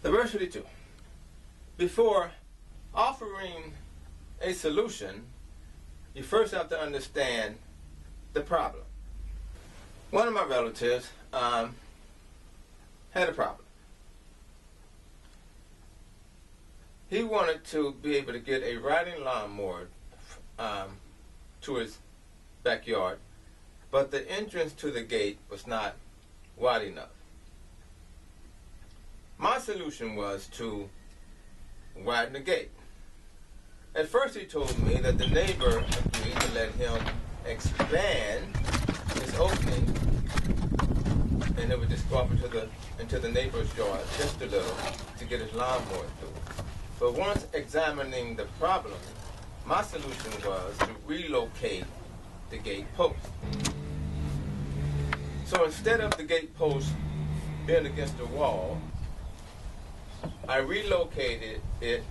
Diversity 2. Before offering a solution, you first have to understand the problem. One of my relatives had a problem. He wanted to be able to get a riding lawnmower to his backyard, but the entrance to the gate was not wide enough. My solution was to widen the gate. At first he told me that the neighbor agreed to let him expand his opening, and it would just go up into the neighbor's yard just a little to get his lawnmower through. But once examining the problem, my solution was to relocate the gate post. So instead of the gate post being against the wall, I relocated it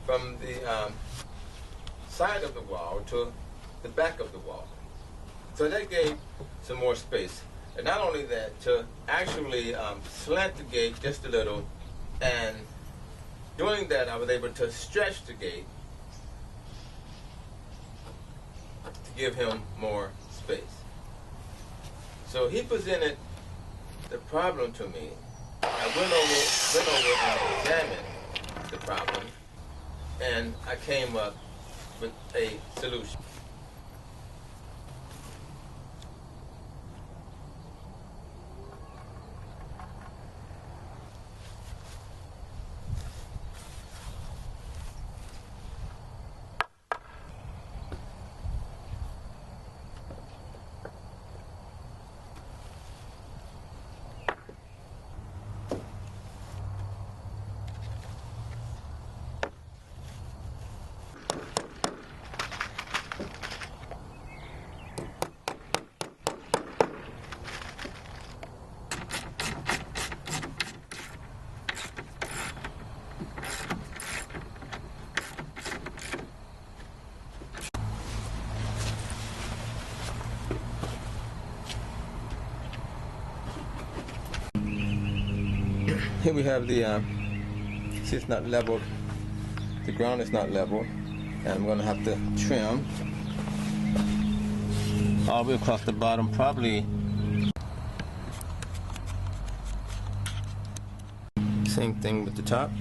from the side of the wall to the back of the wall. So that gave some more space. And not only that, to actually slant the gate just a little, and doing that I was able to stretch the gate to give him more space. So he presented the problem to me. I went over and examined the problem, and I came up with a solution. Here we have the, see, it's not leveled, the ground is not leveled, and I'm going to have to trim all the way across the bottom, probably same thing with the top.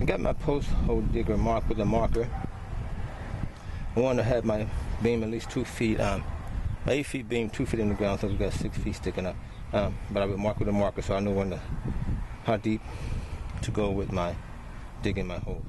I got my post hole digger marked with a marker. I want to have my beam at least 2 feet, my 8 feet beam 2 feet in the ground, so we've got 6 feet sticking up. But I would mark with a marker so I know how deep to go with my digging my holes.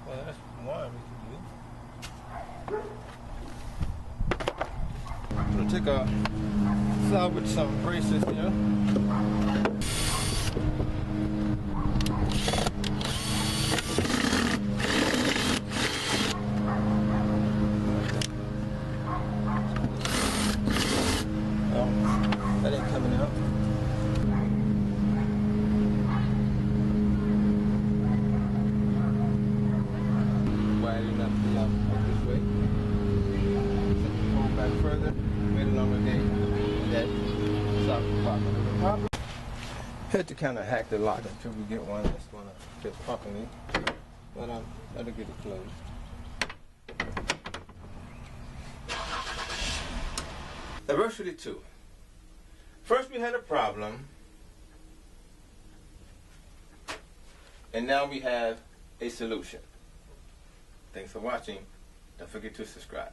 Well, that's one we can do. We'll take a salvage some braces here. That ain't coming out. Widening up the this way. Pull back further, made a longer gate, and that stops the problem. Had to kind of hack the lock until we get one that's going to fit properly, but that'll get it closed. Diversity 2. First we had a problem, and now we have a solution. Thanks for watching. Don't forget to subscribe.